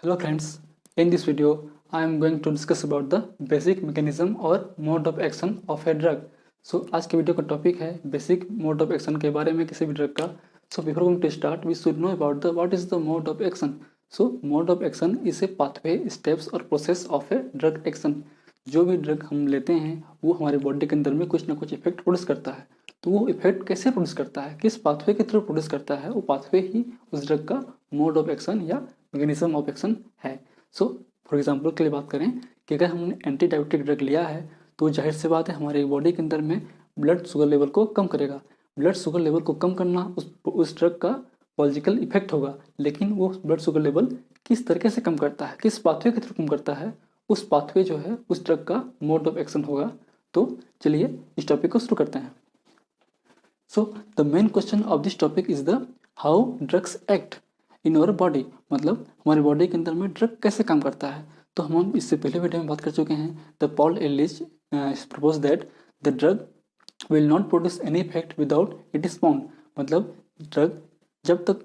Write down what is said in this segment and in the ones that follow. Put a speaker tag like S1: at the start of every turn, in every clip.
S1: Hello friends, in this video I am going to discuss about the basic mechanism और mode of action of a drug. So आज के video का topic है basic mode of action के बारे में किसी भी ड्रग का. So before going to start we should know about the what is the mode of action. So mode of action is a pathway, steps और process of a drug action. जो भी drug हम लेते हैं वो हमारे body के अंदर में कुछ ना कुछ इफेक्ट प्रोड्यूस करता है. तो वो इफेक्ट कैसे प्रोड्यूस करता है, किस पाथवे के थ्रू प्रोड्यूस करता है, वो पाथवे ही उस ड्रग का मोड ऑफ एक्शन या मैकेनिज्म ऑफ एक्शन है. सो फॉर एग्जांपल के लिए बात करें कि अगर हमने एंटी डायबिटिक ड्रग लिया है तो जाहिर सी बात है हमारे बॉडी के अंदर में ब्लड शुगर लेवल को कम करेगा. ब्लड शुगर लेवल को कम करना उस ड्रग का पॉजिटिकल इफेक्ट होगा, लेकिन वो ब्लड शुगर लेवल किस तरीके से कम करता है, किस पाथवे के थ्रू कम करता है, उस पाथवे जो है उस ड्रग का मोड ऑफ एक्शन होगा. तो चलिए इस टॉपिक को शुरू करते हैं. So the main question of this topic is the how drugs act in our body. मतलब हमारी बॉडी के अंदर में ड्रग कैसे काम करता है. तो हम इससे पहले वीडियो में बात कर चुके हैं. The Paul Ellis propose that the drug will not produce any effect without it is bound. मतलब ड्रग जब तक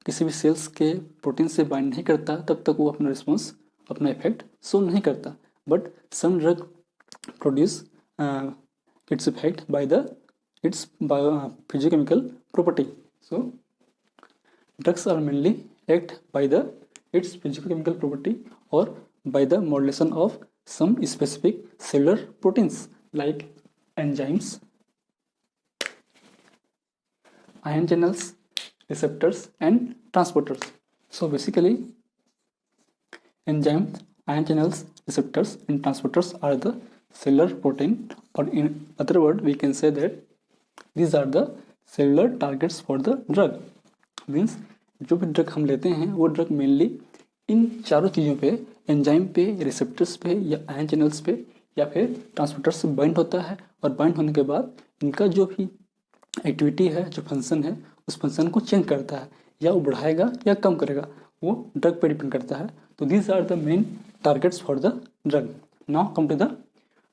S1: किसी भी सेल्स के प्रोटीन से बाइंड नहीं करता तब तक वो अपना रिस्पॉन्स, अपना इफेक्ट शो नहीं करता. But some drug produce its effect by the its physiochemical property. So drugs are mainly act by its physiochemical property or by the modulation of some specific cellular proteins like enzymes, ion channels, receptors and transporters. So basically enzymes, ion channels, receptors and transporters are the cellular protein, or in other word we can say that these are the cellular targets for the drug. Means जो भी drug हम लेते हैं वो drug mainly इन चारों चीज़ों पे, enzyme पे, रिसेप्टर्स पे या आयन चैनल्स पे या फिर ट्रांसपोर्टर्स से बाइंड होता है. और बाइंड होने के बाद इनका जो भी एक्टिविटी है, जो फंक्शन है, उस फंक्शन को चेंज करता है, या वो बढ़ाएगा या कम करेगा, वो ड्रग पे डिपेंड करता है. तो these are the main targets for the drug. Now come to the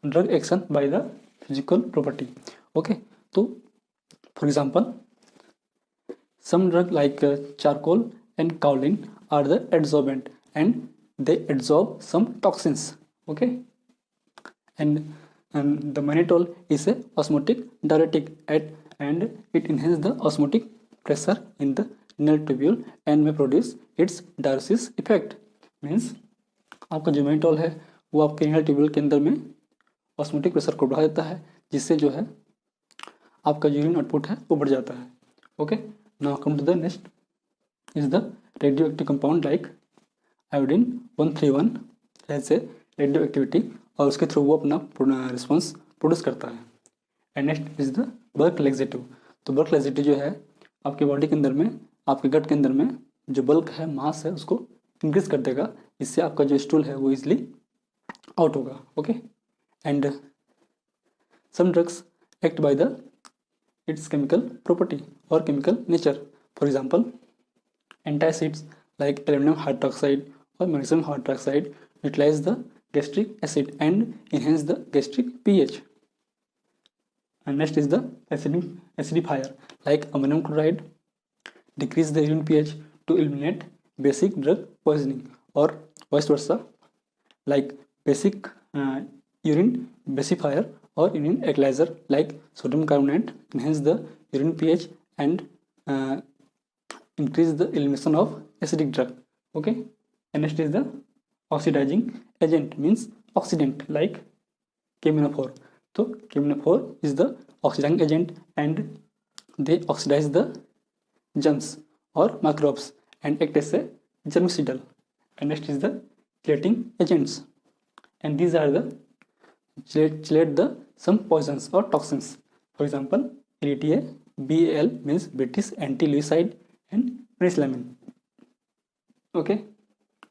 S1: drug action by the physical property. Okay, तो for example, some drug like charcoal and kaolin are the adsorbent and they absorb some toxins. Okay, and the mannitol is a osmotic diuretic and it enhances the osmotic pressure in the renal tubule and may produce its diuresis effect. Means आपका जो mannitol है वो आपके renal tubule के अंदर में osmotic pressure को बढ़ा देता है, जिससे जो है आपका यूरिन आउटपुट है वो बढ़ जाता है. Okay, now come to the next is the radio active compound like iodine 131 has a radio activity और उसके थ्रू वो अपना रिस्पॉन्स प्रोड्यूस करता है. And next is the bulk laxative. तो बल्क लैक्सेटिव जो है आपके बॉडी के अंदर में, आपके गट के अंदर में जो बल्क है, मास है, उसको इंक्रीज कर देगा, इससे आपका जो स्टूल है वो इजिली आउट होगा. Okay, and some drugs act by the its chemical property or chemical nature. For example, antacids like aluminum hydroxide or magnesium hydroxide utilize the gastric acid and enhance the gastric pH. And next is the acidifier like ammonium chloride decrease the urine pH to eliminate basic drug poisoning, or vice versa like basic urine basifier or urine equalizer like sodium carbonate enhance the urine pH and increase the elimination of acidic drug. Okay, and next is the oxidizing agent, means oxidant like caminophore. So caminophore is the oxidizing agent and they oxidize the germs or microbes and act as a germicidal. And next is the chelating agents, and these are the chelate the some poisons or toxins. For example, EDTA, BAL means British anti-leucide and penicillamine. Okay,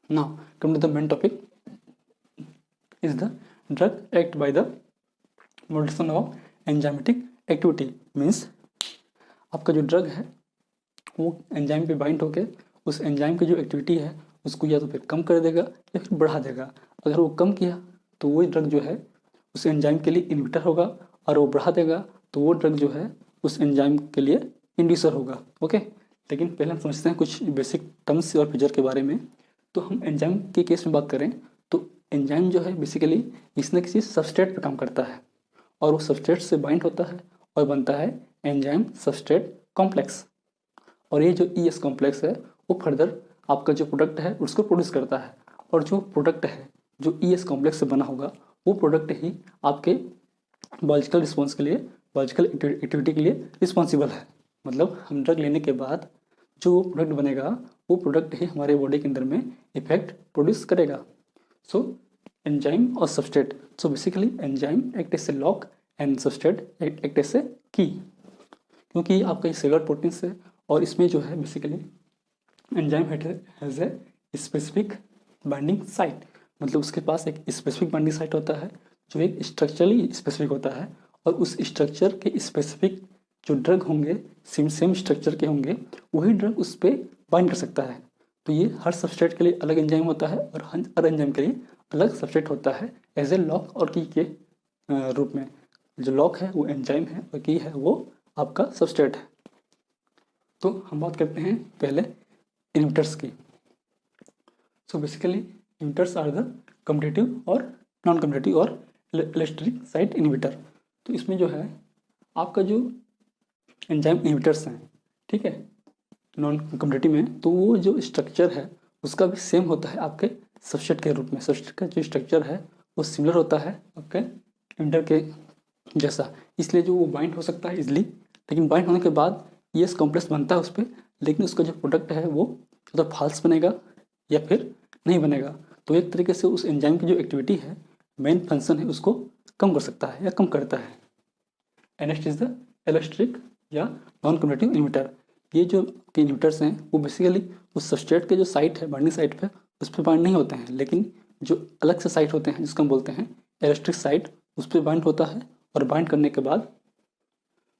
S1: now come to the main topic is the drug act by the modulation of enzymatic activity. Means आपका जो drug है वो enzyme पे bind होके उस enzyme की जो activity है उसको या तो फिर कम कर देगा या फिर बढ़ा देगा. अगर वो कम किया तो वो ड्रग जो है उस एंजाइम के लिए इनहिबिटर होगा, और वो बढ़ा देगा तो वो ड्रग जो है उस एंजाइम के लिए इंड्यूसर होगा. ओके, लेकिन पहले हम समझते हैं कुछ बेसिक टर्म्स और फीचर के बारे में. तो हम एंजाइम के केस में बात करें तो एंजाइम जो है बेसिकली किसी न किसी सबस्ट्रेट पे काम करता है और वो सबस्ट्रेट से बाइंड होता है और बनता है एंजाइम सबस्ट्रेट कॉम्प्लेक्स। और ये जो ES कॉम्प्लेक्स है वो फर्दर आपका जो प्रोडक्ट है उसको प्रोड्यूस करता है, और जो प्रोडक्ट है जो ES कॉम्प्लेक्स से बना होगा वो प्रोडक्ट ही आपके बायोलॉजिकल रिस्पॉन्स के लिए, बायोलॉजिकल एक्टिविटी के लिए रिस्पॉन्सिबल है। मतलब हम ड्रग लेने के बाद जो वो प्रोडक्ट बनेगा वो प्रोडक्ट ही हमारे बॉडी के अंदर में इफेक्ट प्रोड्यूस करेगा। सो एंजाइम और substrate, so basically enzyme act as a lock and substrate act as a key, क्योंकि आपका ये सेलुलर प्रोटीन्स है और इसमें जो है basically enzyme has a specific binding site. मतलब उसके पास एक स्पेसिफिक बाइंडिंग साइट होता है जो एक स्ट्रक्चरली स्पेसिफिक होता है, और उस स्ट्रक्चर के स्पेसिफिक जो ड्रग होंगे सेम स्ट्रक्चर के होंगे वही ड्रग उस पर बाइंड कर सकता है। तो ये हर सबस्ट्रेट के लिए अलग एंजाइम होता है और हर एंजाइम के लिए अलग सबस्ट्रेट होता है एज ए लॉक और की के रूप में। जो लॉक है वो एंजाइम है और की है वो आपका सबस्ट्रेट है। तो हम बात करते हैं पहले इनहिबिटर्स की। So basically inhibitors are the competitive और नॉन कम्पिटिटिव और एलोस्टेरिक साइट इनहिबिटर। तो इसमें जो है आपका जो एंजाइम इनहिबिटर्स हैं, ठीक है, नॉन कम्पिटिटिव में, तो वो जो स्ट्रक्चर है उसका भी सेम होता है आपके सबस्ट्रेट के रूप में। सबस्ट्रेट का जो स्ट्रक्चर है वो सिमिलर होता है आपके इनहिबिटर के जैसा, इसलिए जो वो बाइंड हो सकता है इजली, लेकिन बाइंड होने के बाद ES कॉम्प्लेक्स बनता है उस पर, लेकिन उसका जो प्रोडक्ट है वो तो फाल्स बनेगा या फिर नहीं बनेगा। तो एक तरीके से उस एंजाइम की जो एक्टिविटी है, मेन फंक्शन है, उसको कम कर सकता है या कम करता है। नेक्स्ट इज द एलोस्टेरिक या नॉन कम्पिटिटिव इनहिबिटर। ये जो के इनहिबिटर्स हैं वो बेसिकली उस सबस्ट्रेट के जो साइट है बाइंडिंग साइट पे उस पर बाइंड नहीं होते हैं, लेकिन जो अलग से साइट होते हैं जिसको हम बोलते हैं एलोस्टेरिक साइट, उस पर बाइंड होता है, और बाइंड करने के बाद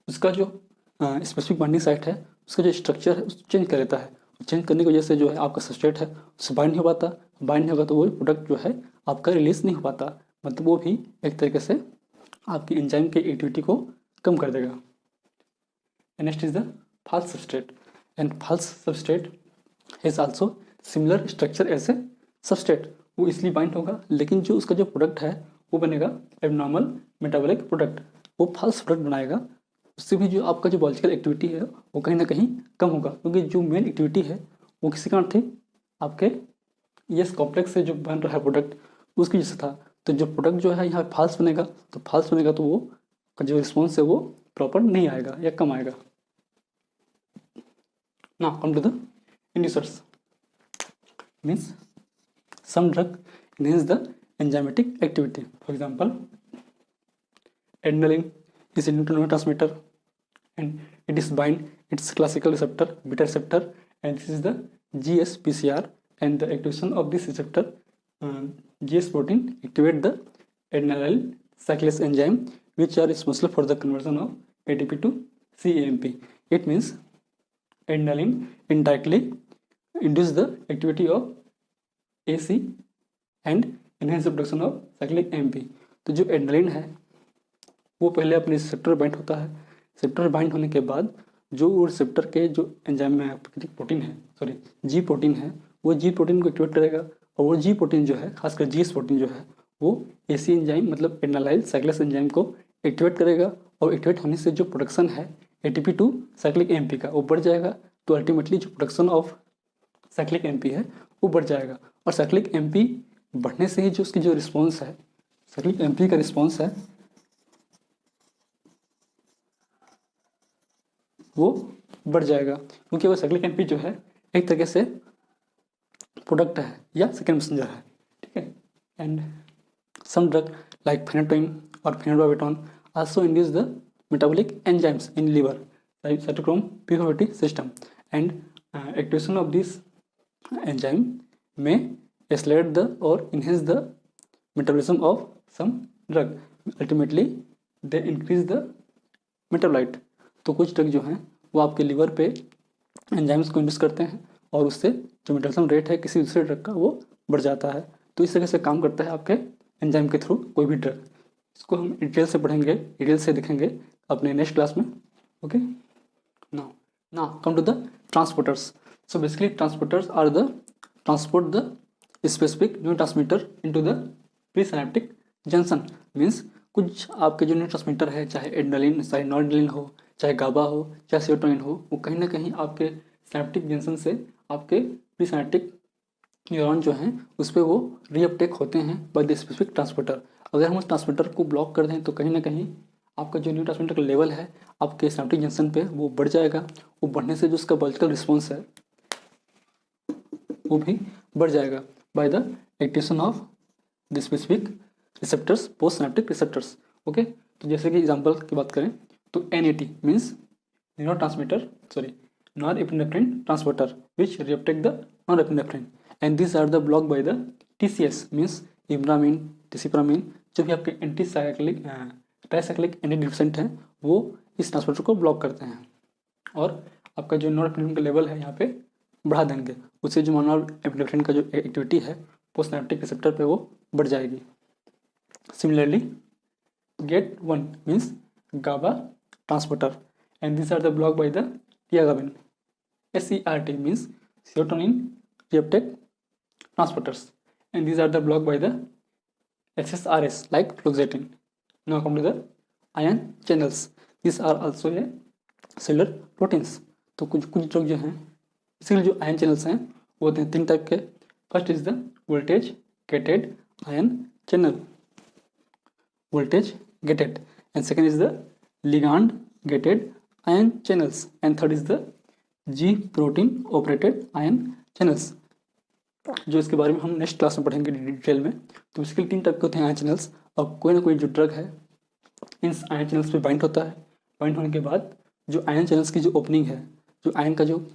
S1: उसका जो स्पेसिफिक बाइंडिंग साइट है उसका जो स्ट्रक्चर है उसको चेंज कर लेता है। चेंज करने की वजह से जो है आपका सबस्ट्रेट है उससे बाइंड नहीं हो पाता, बाइंड नहीं होगा तो वो प्रोडक्ट जो है आपका रिलीज नहीं हो पाता, मतलब वो भी एक तरीके से आपकी एंजाइम की एक्टिविटी को कम कर देगा। Next is the false substrate, and false substrate is also similar structure as a substrate. वो इसलिए बाइंड होगा, लेकिन जो उसका जो प्रोडक्ट है वो बनेगा एबनॉर्मल मेटाबॉलिक प्रोडक्ट, वो फाल्स प्रोडक्ट बनाएगा। उससे भी जो आपका जो बायोलॉजिकल एक्टिविटी है वो कहीं ना कहीं कम होगा, क्योंकि जो मेन एक्टिविटी है वो किसी कारण थी आपके ES कॉम्प्लेक्स से जो बन रहा है प्रोडक्ट उसकी वजह से था। तो जो प्रोडक्ट जो है यहाँ फाल्स बनेगा, तो फाल्स बनेगा तो वो जो रिस्पॉन्स है वो प्रॉपर नहीं आएगा या कम आएगा। Now come to the inducers, means some drug enhance the enzymatic activity. For example, adrenaline is a neurotransmitter and it is bind its classical receptor beta receptor, and this is the GSPCR, and the activation of this receptor GS protein activate the adrenaline cyclase enzyme which are responsible for the conversion of ATP to cAMP. It means adrenaline indirectly induce the activity of AC and enhance the production of cyclic AMP. तो जो adrenaline है वो पहले अपने receptor bind होता है, receptor bind होने के बाद जो वो रिसेप्टर के जो एंजाइम में प्रोटीन है, सॉरी जी प्रोटीन है, वो जी प्रोटीन को एक्टिवेट करेगा, और वो जी प्रोटीन जो है खासकर जीएस प्रोटीन जो है वो एसी एंजाइम मतलब एड्रेनालाइल साइक्लेस एंजाइम को एक्टिवेट करेगा, और एक्टिवेट होने से जो प्रोडक्शन है ATP टू साइक्लिक AMP का वो बढ़ जाएगा। तो अल्टीमेटली जो प्रोडक्शन ऑफ साइक्लिक AMP है वो बढ़ जाएगा, और साइक्लिक AMP बढ़ने से ही जो उसकी जो रिस्पॉन्स है, साइक्लिक AMP का रिस्पॉन्स है वो बढ़ जाएगा, क्योंकि वो साइक्लिक AMP जो है एक तरीके से प्रोडक्ट है या सेकेंड मैसेंजर है, ठीक है। And some drug like phenytoin और phenobarbitone also induce the metabolic enzymes in liver cytochrome P450 system, and activation of this enzyme में accelerate the or enhance the metabolism of some drug. Ultimately, they increase the metabolite. तो कुछ drug जो हैं वो आपके liver पे enzymes को induce करते हैं, और उससे जो मेटाबॉलिज्म रेट है किसी दूसरे ड्रग का वो बढ़ जाता है। तो इस तरह से काम करता है आपके एंजाइम के थ्रू कोई भी ड्रग। इसको हम डिटेल से पढ़ेंगे, डिटेल से दिखेंगे अपने नेक्स्ट क्लास में। Okay, now come to the transporters. So basically transporters are the transport the specific neurotransmitter into the presynaptic junction. Means कुछ आपके जो न्यूरोट्रांसमीटर है, चाहे एड्रेनलिन, चाहे नॉरएड्रेनलिन हो, चाहे गाबा हो, चाहे सेरोटोनिन हो, वो कहीं ना कहीं आपके सिनेप्टिक जंक्शन से आपके प्रीसिनेप्टिक न्यूरॉन जो हैं उस पर वो रीअपटेक होते हैं बाय द स्पेसिफिक ट्रांसमीटर। अगर हम उस ट्रांसमीटर को ब्लॉक कर दें तो कहीं ना कहीं आपका जो न्यूरोट्रांसमीटर का लेवल है आपके सिनेप्टिक जंक्शन पे वो बढ़ जाएगा। वो बढ़ने से जो उसका बायोलॉजिकल रिस्पॉन्स है वो भी बढ़ जाएगा by the activation of the specific receptors, post synaptic receptors. Okay, तो जैसे कि एग्जांपल की बात करें तो NAT means norepinephrine transporter which reuptake the norepinephrine, and this are the block by the TCS means imipramine, desipramine, जो भी आपके ट्राइसाइक्लिक एंटीडिप्रेसेंट हैं वो इस ट्रांसपोर्टर को ब्लॉक करते हैं और आपका जो नॉरएपिनेफ्रिन का लेवल है यहाँ पे बढ़ा देंगे। उससे जो नॉरएपिनेफ्रिन का जो एक्टिविटी है पोस्ट सिनेप्टिक रिसेप्टर पे वो बढ़ जाएगी। Similarly, GAT1 means GABA transporter, and these are the blocked by the tiagabin. SERT means serotonin reuptake transporters, and these are the blocked by the SSRS like fluoxetine. Now come to the ion channels. These are also a cellular proteins. तो कुछ drug जो हैं इसके जो ion channels हैं वो होते हैं 3 टाइप के। First is the voltage gated ion channel, voltage gated, and second is the ligand gated ion channels, and third is the G protein operated ion channels, जो इसके बारे में हम नेक्स्ट क्लास में पढ़ेंगे डिटेल में। तो बेसिकली 3 टाइप के होते हैं आयन चैनल्स। और कोई ना कोई जो ड्रग है इन आयन चैनल्स पे बाइंड होता है। बाइंड होने के बाद जो आयन चैनल्स की जो ओपनिंग है, जो आयन का जो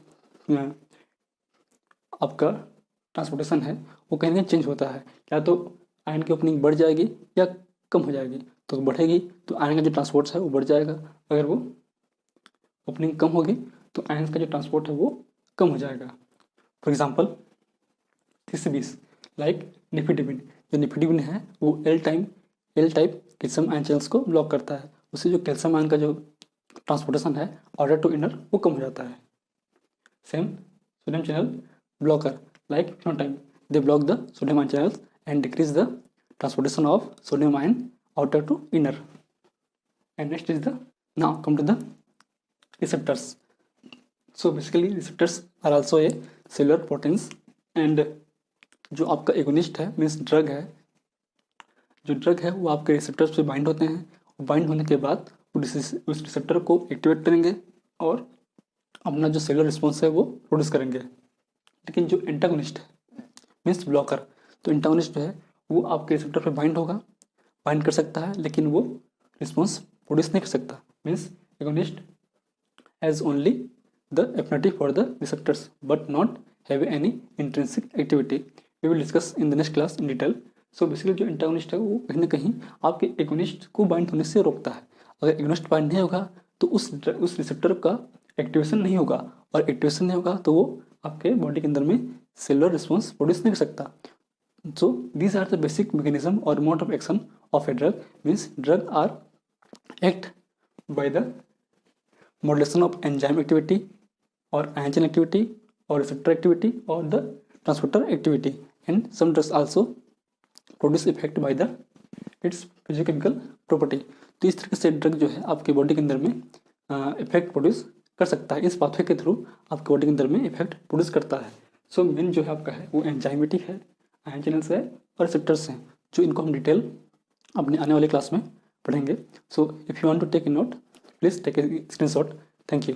S1: आपका ट्रांसपोर्टेशन है वो कहीं ना कहीं चेंज होता है। या तो आयन की ओपनिंग बढ़ जाएगी या कम हो जाएगी। तो बढ़ेगी तो आयन का जो ट्रांसपोर्ट है वो बढ़ जाएगा, अगर वो ओपनिंग कम होगी तो आयन का जो ट्रांसपोर्ट है वो कम हो जाएगा। फॉर एग्जांपल थिस्बीस लाइक निफिडिबिन, जो निफिडिबिन है वो L type calcium ion channels को ब्लॉक करता है। उससे जो कैल्शियम आयन का जो ट्रांसपोर्टेशन है आउटर टू इनर वो कम हो जाता है। Same sodium channel blocker like phenotype, they block the sodium ion channels and decrease the transportation of sodium ion outer to inner. And next is the, now come to the receptors. So basically receptors are also a cellular proteins, and जो आपका agonist है means drug है, जो drug है वो आपके receptors पे bind होते हैं। बाइंड होने के बाद उस रिसेप्टर को एक्टिवेट करेंगे और अपना जो सेलुलर रिस्पॉन्स है वो प्रोड्यूस करेंगे। लेकिन जो एंटागोनिस्ट है मीन्स ब्लॉकर, तो एंटागोनिस्ट जो है वो आपके रिसेप्टर पे बाइंड कर सकता है लेकिन वो रिस्पॉन्स प्रोड्यूस नहीं कर सकता। Means agonist has only the affinity for the receptors but not have any intrinsic activity. We will discuss in the next class in detail. So basically जो एंटागोनिस्ट है वो कहीं ना कहीं आपके एगोनिस्ट को बाइंड होने से रोकता है। अगर एगोनिस्ट बाइंड नहीं होगा तो उस रिसेप्टर का एक्टिवेशन नहीं होगा, और एक्टिवेशन नहीं होगा तो वो आपके बॉडी के अंदर में सेलुलर रिस्पॉन्स प्रोड्यूस नहीं कर सकता। So these are the basic mechanism or mode of action of a drug. Means drug are act by the modulation of enzyme activity or ion chain activity or receptor activity or the transporter activity, and some drugs also produce effect by the its physiochemical property. तो इस तरीके से drug जो है आपके body के अंदर में इफेक्ट प्रोड्यूस कर सकता है। इस पाथवे के थ्रू आपके बॉडी के अंदर में इफेक्ट प्रोड्यूस करता है। सो मेन जो है आपका है वो एंजाइमेटिक है, आयन चैनल्स है और रिसेप्टर्स हैं, जो इनको हम डिटेल अपने आने वाले क्लास में पढ़ेंगे। So if you want to take a note please take a screenshot. Thank you.